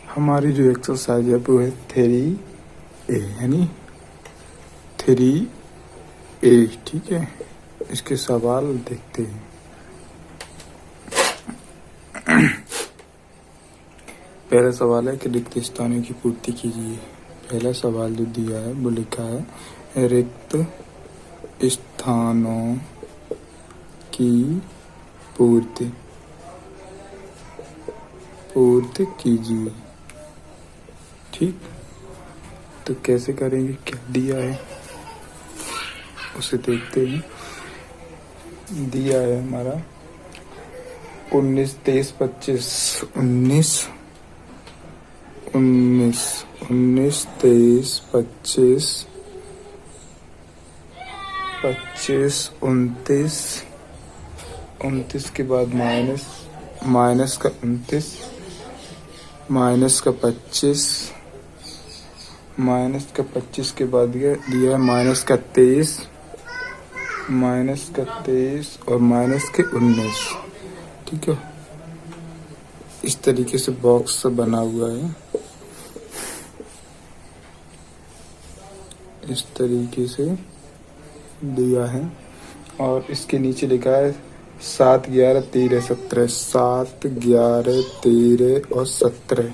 हमारी जो एक्सरसाइज है वो है 3A यानी 3A। ठीक है, इसके सवाल देखते हैं। पहला सवाल है कि रिक्त स्थानों की पूर्ति कीजिए। पहला सवाल जो दिया है वो लिखा है रिक्त स्थानों की पूर्ति कीजिए। ठीक, तो कैसे करेंगे, क्या दिया है उसे देखते हैं। दिया है हमारा 19, 23, 25, 19, 23, 25, 29 के बाद माइनस का 29, माइनस का 25, माइनस का 25 के बाद दिया है माइनस का 23, और माइनस के 19। ठीक है, इस तरीके से बॉक्स बना हुआ है, इस तरीके से दिया है। और इसके नीचे लिखा है 7, 11, 13, 17, 7, 11, 13 और 17।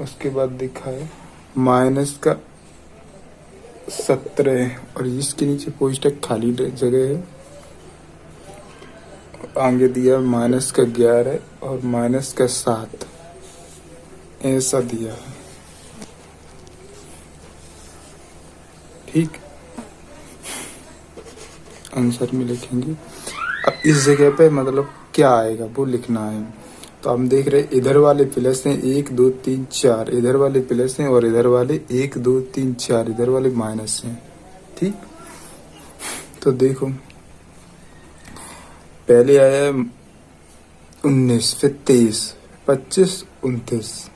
उसके बाद लिखा है माइनस का 17 और इसके नीचे कोष्टक खाली जगह है। आगे दिया माइनस का 11 और माइनस का 7, ऐसा दिया है। ठीक, आंसर में लिखेंगे। अब इस जगह पे मतलब क्या आएगा वो लिखना है। तो हम देख रहे इधर वाले प्लस हैं 1, 2, 3, 4, इधर वाले प्लस हैं और इधर वाले 1, 2, 3, 4, इधर वाले माइनस हैं। ठीक, तो देखो पहले आया 19, फिर 23, 25, 29,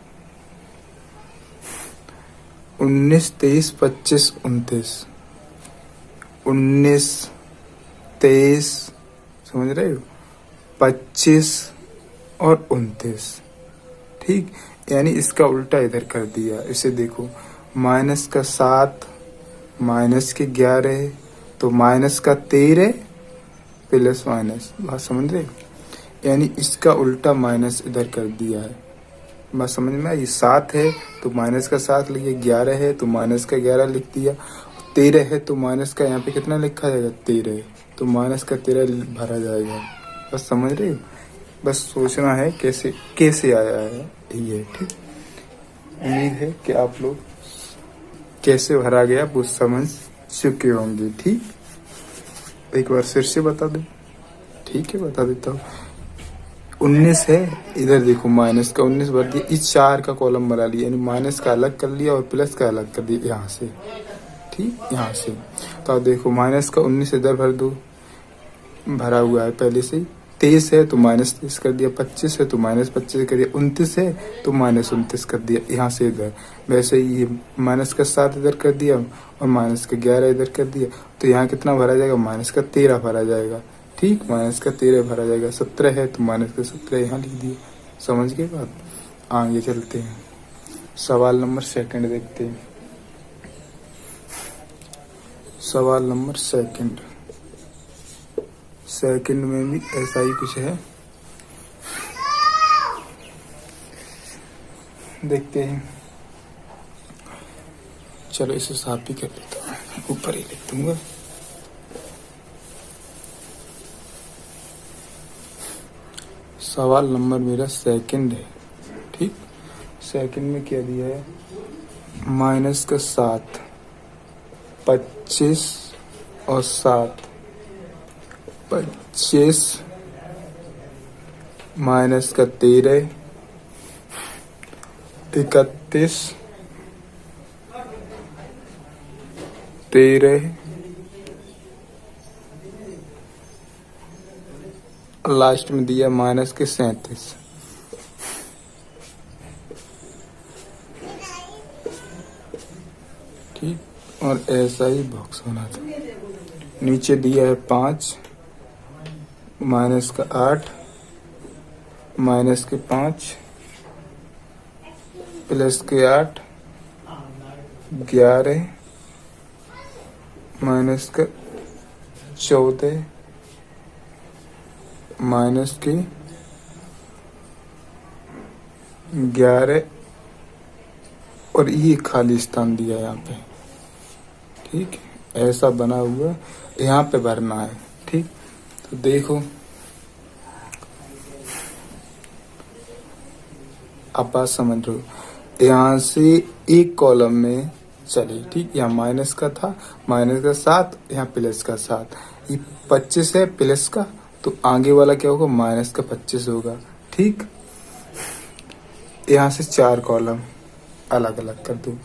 19, 23, 25, 29, 19, 23, समझ रहे हो, 25 और 29। ठीक, यानी इसका उल्टा इधर कर दिया। इसे देखो माइनस का 7, माइनस के 11, तो माइनस का 13 प्लस माइनस, बात समझ रहे हो, यानी इसका उल्टा माइनस इधर कर दिया है। बात समझ में आई। 7 है तो माइनस का 7 लिखिए, 11 है तो माइनस का 11 लिख दिया, 13 है तो माइनस का यहाँ पे कितना लिखा जाएगा 13, तो माइनस का 13 भरा जाएगा। बस समझ रहे हो, बस सोचना है कैसे आया है ये। ठीक, उम्मीद है कि आप लोग कैसे भरा गया वो समझ चुके होंगे। ठीक, एक बार फिर से बता दो। ठीक है, बता देता हूँ। 19 है, इधर देखो माइनस का 19 भर दिया, इस 4 का कॉलम बना लिया, यानी माइनस का अलग कर लिया और प्लस का अलग कर दिया यहाँ से। ठीक, यहाँ से तो आप देखो माइनस का 19 इधर भर दो, भरा हुआ है पहले से ही। 23 है तो माइनस 23 कर दिया, 25 है तो माइनस 25 कर दिया, 29 है तो माइनस 29 कर दिया यहाँ से इधर। वैसे ही ये माइनस का 7 इधर कर दिया और माइनस का 11 इधर कर दिया, तो यहाँ कितना भरा जाएगा, माइनस का 13 भरा जाएगा। ठीक, माइनस का 13 भरा जाएगा। 17 है तो माइनस का 17 यहाँ लिख दिया। समझ गए बात। आगे चलते हैं, सवाल नंबर 2 देखते हैं। सवाल नंबर 2 में भी ऐसा ही कुछ है, देखते हैं। चलो इसे साफ ही कर लेता हूँ, ऊपर ही लिख दूंगा। सवाल नंबर मेरा 2 है। ठीक, 2 में क्या दिया है, माइनस का 7, 25 और 7, 25 माइनस का 13, 31, 13, लास्ट में दिया माइनस के 37। ठीक, और ऐसा ही बॉक्स बना था। नीचे दिया है 5, माइनस का 8, माइनस के 5, प्लस के 8, 11 माइनस का 14 माइनस की 11 और ये खाली स्थान दिया यहाँ पे। ठीक है, ऐसा बना हुआ यहाँ पे भरना है। ठीक, तो देखो आप बात समझ रहे हो। यहाँ से एक कॉलम में चले, ठीक, यहाँ माइनस का था, माइनस का 7, यहाँ प्लस का 7, ये 25 है प्लस का, तो आगे वाला क्या होगा, माइनस का 25 होगा। ठीक, यहाँ से 4 कॉलम अलग अलग कर दो।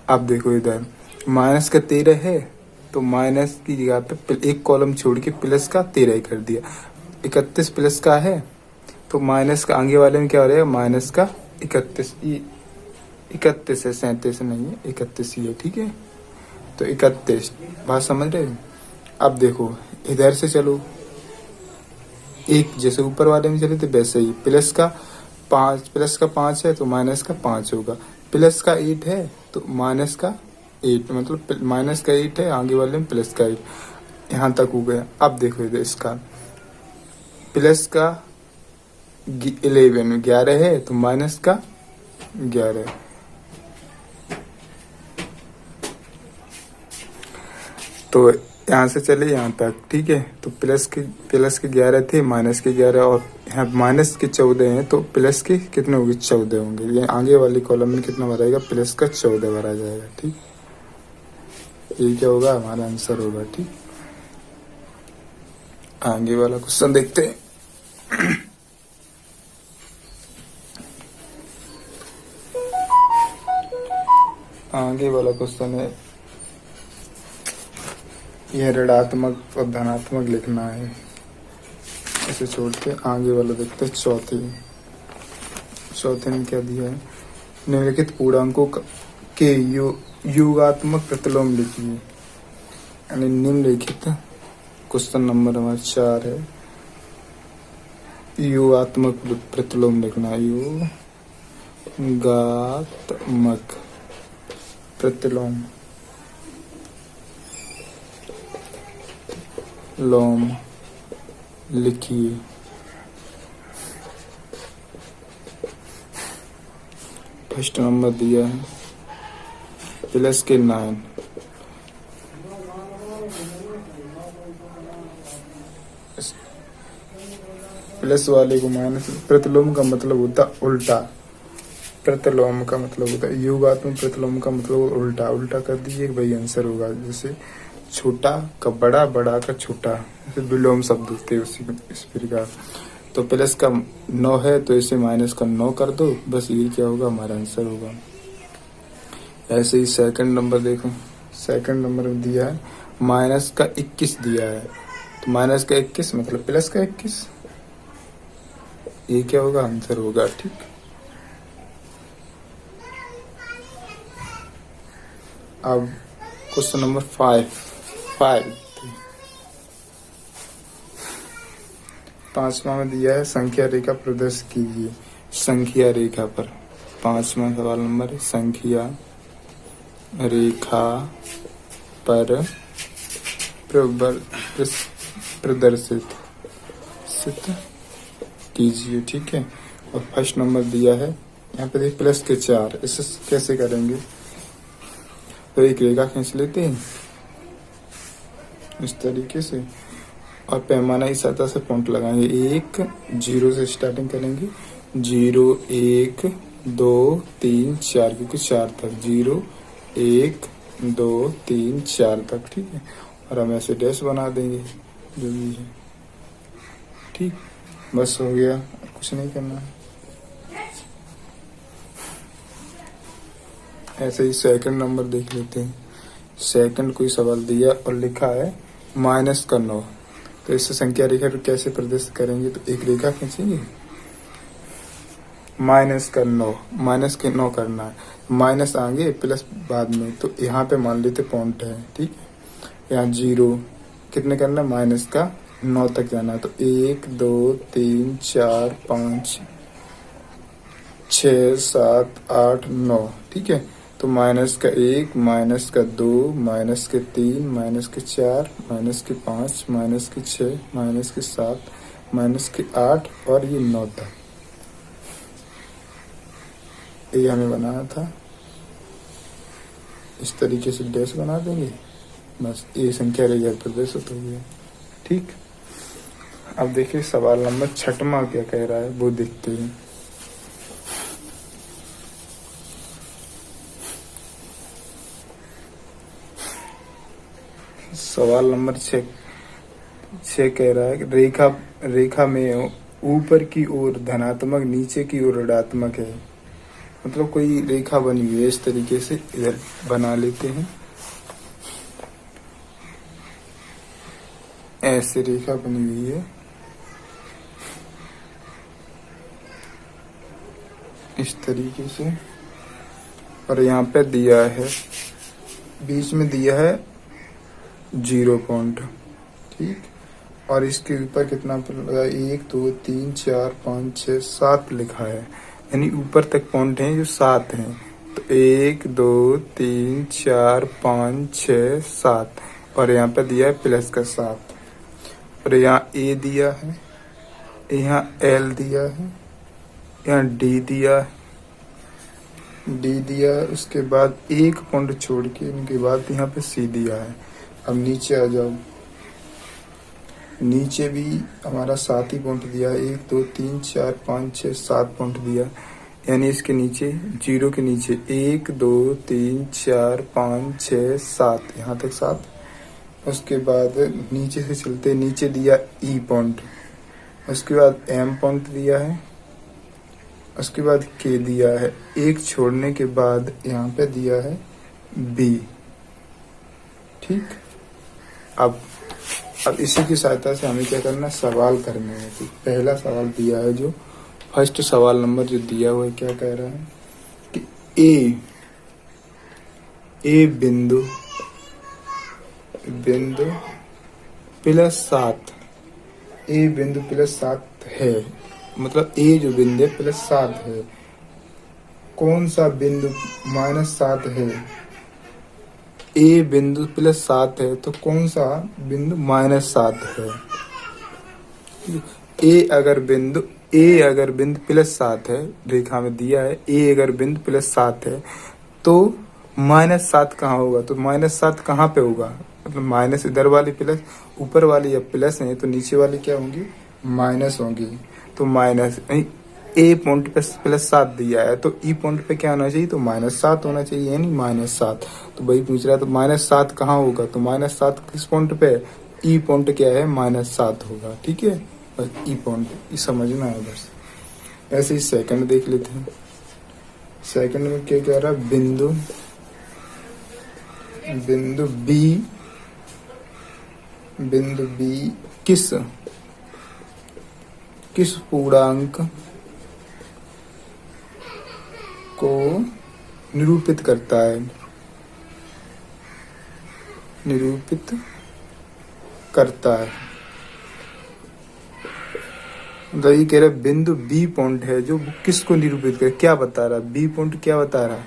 अब देखो इधर माइनस का 13 है, तो माइनस की जगह पे एक कॉलम छोड़ के प्लस का 13 ही कर दिया। 31 प्लस का है, तो माइनस का आगे वाले में क्या हो रहेगा, माइनस का 31, 31 है, 37 नहीं है, 31 ही है। ठीक है, तो 31, बात समझ रहे हो। अब देखो इधर से चलो, एक जैसे ऊपर वाले में चले थे वैसे ही, प्लस का 5 है तो माइनस का 5 होगा, प्लस का 8 है तो माइनस का 8, मतलब माइनस का 8 है, आगे वाले में प्लस का 8, यहाँ तक हो गया। अब देखो इधर इसका प्लस का 11 है तो माइनस का 11, तो यहाँ से चले यहाँ तक। ठीक है, तो प्लस के 11 थे, माइनस के 11, और यहाँ माइनस के 14 हैं, तो प्लस के कितने होंगे, 14 होंगे। ये आगे वाली कॉलम में कितना भराएगा, प्लस का 14 भरा जाएगा। ठीक, ये क्या होगा, हमारा आंसर होगा। ठीक, आगे वाला क्वेश्चन देखते हैं। आगे वाला क्वेश्चन है, यह ऋणात्मक और धनात्मक लिखना है, इसे छोड़ के आगे वाला देखते हैं। चौथे में क्या दिया है, निम्नलिखित पूर्णांकों के युगात्मक प्रतिलोम लिखिए। यानी निम्नलिखित, क्वेश्चन नंबर हमारा 4 है, युगात्मक प्रतिलोम लिखना है। युगात्मक प्रतिलोम लिखिए। फर्स्ट नंबर दिया है प्लस के 9, प्लस वाले को माइनस। प्रतिलोम का मतलब होता उल्टा, प्रतिलोम का मतलब होता है, युगात्मक प्रतिलोम का मतलब उल्टा, उल्टा कर दीजिए वही आंसर होगा। जैसे छोटा का बड़ा, बड़ा का छोटा, विलोम शब्द होते हैं उसी इस प्रकार। तो प्लस का 9 है तो इसे माइनस का 9 कर दो, बस ये क्या होगा, हमारा आंसर होगा। ऐसे ही सेकंड नंबर देखो, सेकंड नंबर में दिया है माइनस का 21 दिया है, तो माइनस का 21 मतलब प्लस का 21, ये क्या होगा, आंसर होगा। ठीक, अब क्वेश्चन नंबर 5 पांचवा में दिया है संख्या रेखा प्रदर्शित कीजिए। संख्या रेखा पर 5वां सवाल नंबर है, संख्या रेखा पर प्रदर्शित कीजिए। ठीक है, और फर्स्ट नंबर दिया है यहाँ पे देख प्लस के 4, इसे कैसे करेंगे, तो एक रेखा खींच लेते हैं इस तरीके से, और पैमाना की सतह से पॉइंट लगाएंगे। 1 0 से स्टार्टिंग करेंगे, 0 1 2 3 4, क्योंकि 4 तक, 0 1 2 3 4 तक। ठीक है, और हम ऐसे डैश बना देंगे जो भी है। ठीक, बस हो गया, कुछ नहीं करना है। ऐसे ही सेकंड नंबर देख लेते हैं। सेकंड कोई सवाल दिया और लिखा है माइनस का 9, तो इससे संख्या रेखा कैसे प्रदर्शित करेंगे, तो एक रेखा खींचेंगे, माइनस का 9, माइनस के 9 करना है, माइनस आगे प्लस बाद में, तो यहाँ पे मान लेते पॉइंट है। ठीक है, यहाँ 0 कितने करना, माइनस का 9 तक जाना है, तो 1 2 3 4 5 6 7 8 9, ठीक है। तो माइनस का 1, माइनस का 2, माइनस के 3, माइनस के 4, माइनस के 5, माइनस के 6, माइनस के 7, माइनस के 8 और ये 9 था। ये हमें बनाना था। इस तरीके से डैश बना देंगे, बस ये संख्या रही है प्रदर्शित हो गया, ठीक। अब देखिए सवाल नंबर 6वां क्या कह रहा है वो देखते हैं। सवाल नंबर 6 कह रहा है कि रेखा में ऊपर की ओर धनात्मक, नीचे की ओर ऋणात्मक है। मतलब कोई रेखा बनी हुई है, इस तरीके से इधर बना लेते हैं। ऐसे रेखा बनी हुई है, इस तरीके से, और यहाँ पे दिया है, बीच में दिया है 0 पॉइंट, ठीक। और इसके ऊपर कितना लगा, 1 2 3 4 5 6 7 लिखा है, यानी ऊपर तक पॉइंट हैं जो 7 हैं। तो 1 2 3 4 5 6 7, और यहाँ पे दिया है प्लस का 7, और यहाँ ए दिया है, यहाँ एल दिया है, यहाँ डी दिया है, डी दिया है। उसके बाद एक पॉइंट छोड़ के इनके बाद यहाँ पे सी दिया है। अब नीचे आ जाओ, नीचे भी हमारा 7 ही पॉइंट दिया है, 1 2 3 4 5 6 7 पॉइंट दिया, यानी इसके नीचे 0 के नीचे 1 2 3 4 5 6 7, यहाँ तक 7। उसके बाद नीचे से चलते, नीचे दिया ई पॉइंट, उसके बाद एम पॉइंट दिया है, उसके बाद के दिया है, एक छोड़ने के बाद यहाँ पे दिया है बी, ठीक। अब इसी की सहायता से हमें क्या करना है, सवाल करने हैं। तो पहला सवाल दिया है, जो फर्स्ट सवाल नंबर जो दिया हुआ है, क्या कह रहा है कि ए बिंदु +7, ए बिंदु +7 है, मतलब ए जो बिंदु +7 है। कौन सा बिंदु -7 है? ए बिंदु +7 है, तो कौन सा बिंदु -7 है? ए अगर बिंदु +7 है, रेखा में दिया है, ए अगर बिंदु +7 है, तो -7 कहाँ होगा? तो -7 कहाँ पे होगा? मतलब माइनस इधर वाली प्लस, ऊपर वाली या प्लस है तो नीचे वाली क्या होंगी? माइनस होंगी। तो माइनस ए पॉइंट पे +7 दिया है, तो ई पॉइंट पे क्या होना चाहिए? तो -7 होना चाहिए, यानी -7। तो भाई पूछ रहा है तो -7 कहाँ होगा? तो -7 किस पॉइंट पे? ई पॉइंट क्या है? -7 होगा, ठीक है। बस ई पॉइंट ये समझना है बस। ऐसे ही सेकंड देख लेते हैं। सेकंड में क्या कह रहा है? बिंदु बी किस पूर्णांक को निरूपित करता है? तो ये कह रहा है बिंदु बी पॉइंट है जो किसको निरूपित करे, क्या बता रहा है? बी पॉइंट क्या बता रहा है?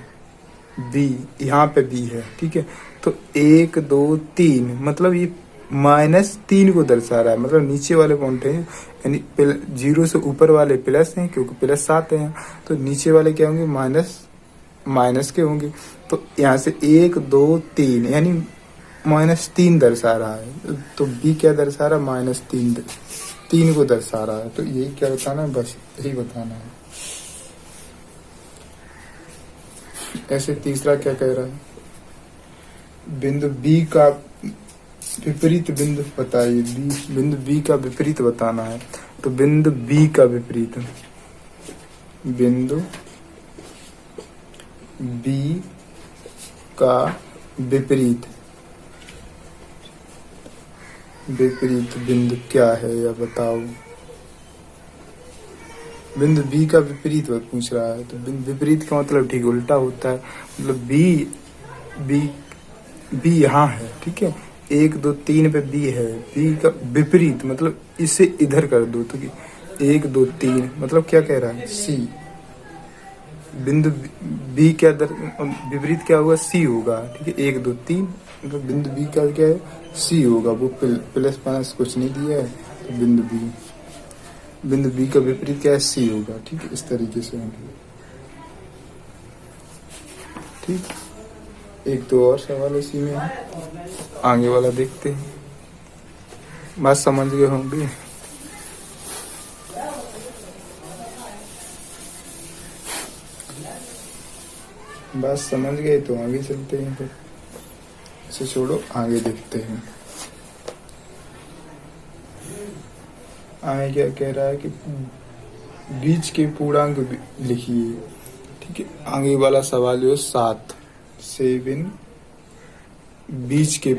बी, यहाँ पे बी है, ठीक है। तो 1 2 3 मतलब ये -3 को दर्शा रहा है, मतलब नीचे वाले पॉइंट है, यानी 0 से ऊपर वाले प्लस हैं क्योंकि +7 है, तो नीचे वाले क्या होंगे? माइनस के होंगे। तो यहाँ से 1 2 3 यानी -3 दर्शा रहा है, तो बी क्या दर्शा रहा है? -3 को दर्शा रहा है। तो यही क्या बताना है? बस यही बताना है। ऐसे तीसरा क्या कह रहा है? बिंदु बी का विपरीत बिंदु बताइए। बिंदु बी का विपरीत बताना है। तो बिंदु बी का विपरीत, बिंदु बी का विपरीत बिंदु क्या है या बताओ। बिंदु बी का विपरीत पूछ रहा है, तो बिंदु विपरीत का मतलब ठीक उल्टा होता है। मतलब बी यहाँ है, ठीक है। 1 2 3 पे बी है, बी का विपरीत मतलब इसे इधर कर दो, तो 1 2 3 मतलब क्या कह रहा है? सी। बिंदु बी के विपरीत क्या होगा, सी होगा। ठीक है, 1 2 3, मतलब बिंदु बी का क्या है, सी होगा। वो प्लस माइनस कुछ नहीं दिया है, तो बिंदु बी का विपरीत क्या है, सी होगा। ठीक है, इस तरीके से होंगे। ठीक, एक दो और सवाल इसी में है, आगे वाला देखते हैं। बात समझ गए होंगे। बात समझ गए तो आगे चलते हैं, फिर इसे छोड़ो, आगे देखते हैं। आगे क्या कह रहा है कि बीच के पूर्णांक लिखिए। ठीक है, आगे वाला सवाल जो है 7 बीच के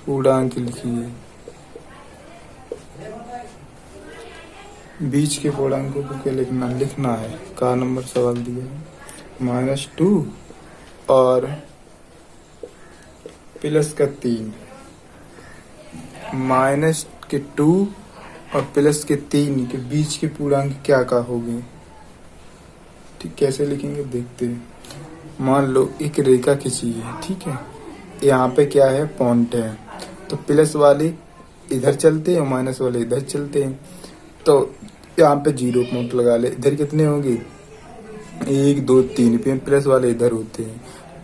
पूर्णांक लिखिए। बीच के पूर्णांकों को क्या लिखना है। का नंबर सवाल दिया है, -2 और +3। -2 और +3 के बीच के पूर्णांक क्या होंगे। ठीक, कैसे लिखेंगे देखते हैं। मान लो एक रेखा खींची है। ठीक है, यहाँ पे क्या है, पॉइंट है, तो प्लस वाले इधर चलते हैं और माइनस वाले इधर चलते हैं। तो यहाँ पे 0 पॉइंट लगा ले। इधर कितने होंगे, 1 2 3, प्लस वाले इधर होते हैं।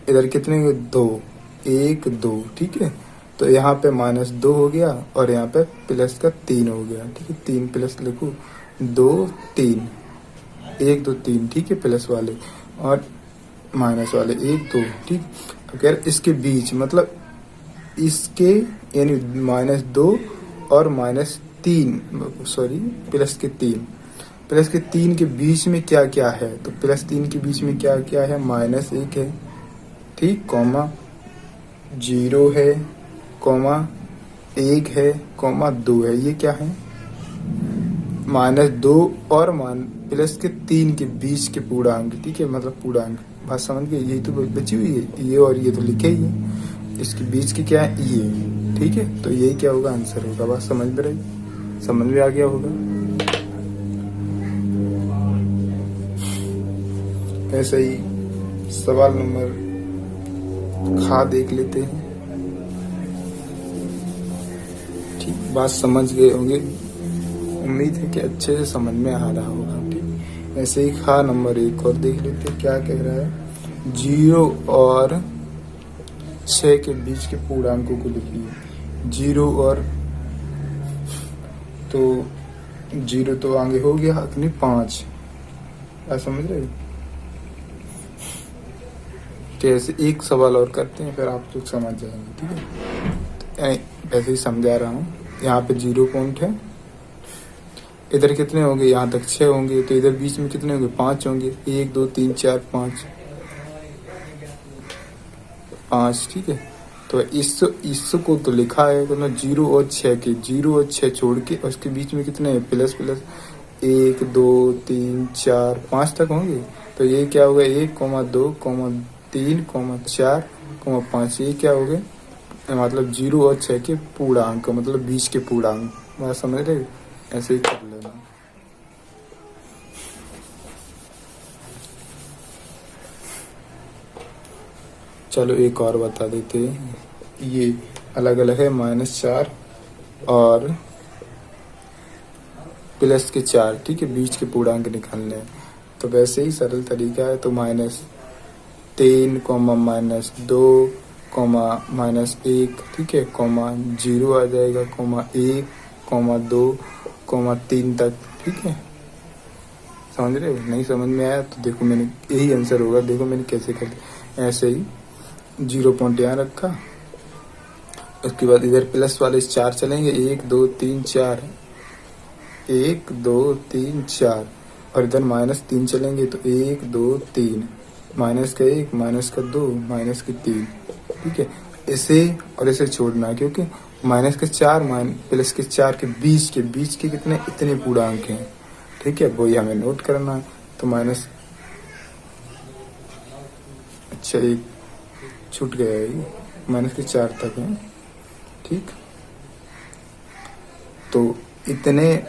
इधर कितने होंगे, 2 1 2। ठीक है, तो यहाँ पे -2 हो गया और यहाँ पे +3 हो गया। ठीक है, 3 प्लस लिखो, 2 3, 1 2 3। ठीक है, प्लस वाले और माइनस वाले 1 2। ठीक, अगर इसके बीच मतलब इसके यानी -2 और -3, सॉरी +3 के बीच में क्या क्या है, तो +3 के बीच में क्या क्या है, -1 है। ठीक, कॉमा 0 है, कॉमा 1 है, कॉमा 2 है। ये क्या है, -2 और +3 के बीच के पूर्णांक। ठीक है, मतलब पूर्णांक। बात समझ गए, यही तो बची हुई है, ये और ये तो लिखे ही है। इसके बीच की क्या है, ये। ठीक है, तो यही क्या होगा, आंसर होगा। बात समझ में रही, समझ में आ गया होगा। ऐसे ही सवाल नंबर खा देख लेते हैं। ठीक, बात समझ गए होंगे, उम्मीद है कि अच्छे से समझ में आ रहा होगा। ठीक, ऐसे ही खा नंबर 1 और देख लेते हैं क्या कह रहा है। 0 और 6 के बीच के पूर्णांकों को लिखिए। 0 और तो 0 तो आगे हो गया अपनी 5। क्या समझ रहे, तो ऐसे एक सवाल और करते हैं, फिर आप लोग समझ जाएंगे। ठीक है, ऐसे ही समझा रहा हूँ। यहाँ पे 0 पॉइंट है, इधर कितने होंगे, यहाँ तक 6 होंगे, तो इधर बीच में कितने होंगे, 5 होंगे। 1 2 3 4 5। ठीक है, तो इसको तो लिखा है तो ना 0 और 6 के, 0 और 6 छोड़ के उसके बीच में कितने हैं, प्लस 1 2 3 4 5 तक होंगे। तो ये क्या होगा, 1 2 3 4 5। ये क्या हो गए, मतलब 0 और 6 के पूर्णांक, मतलब बीच के पूर्णांक। बात समझ रहे, ऐसे ही कर लेना। चलो एक और बता देते हैं, ये अलग अलग है, -4 और +4। ठीक है, बीच के पूर्णांक निकालने हैं। तो वैसे ही सरल तरीका है, तो -3, -2, -1। ठीक है, 0 आ जाएगा, 1, 2, 3 तक। ठीक है, समझ रहे हो। नहीं समझ में आया तो देखो, मैंने यही आंसर होगा। देखो मैंने कैसे कर दिया, ऐसे ही 0 पॉइंट यहाँ रखा। उसके बाद इधर प्लस वाले 4 चलेंगे, 1 2 3 4, 1 2 3 4। और इधर -3 चलेंगे, तो 1 2 3, -1 -2 -3। ठीक है, इसे और इसे छोड़ना, क्योंकि -4 +4 के बीच के कितने, इतने पूर्णांक हैं। ठीक है, वही हमें नोट करना है। तो अच्छा, एक छूट गया है, -4 तक है। ठीक, तो इतने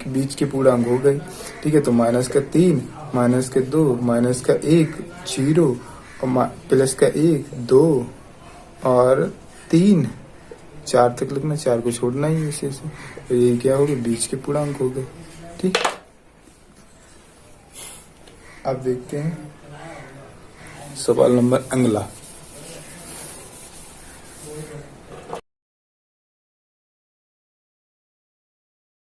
बीच के पूर्णांक हो गए। ठीक है, तो -3, -2, -1 0 और +1 2 और 3 4 तक लिखना, 4 को छोड़ना ही इसे से। तो ये क्या हो गया, बीच के पूर्णांक हो गए। ठीक, अब देखते हैं सवाल नंबर अगला।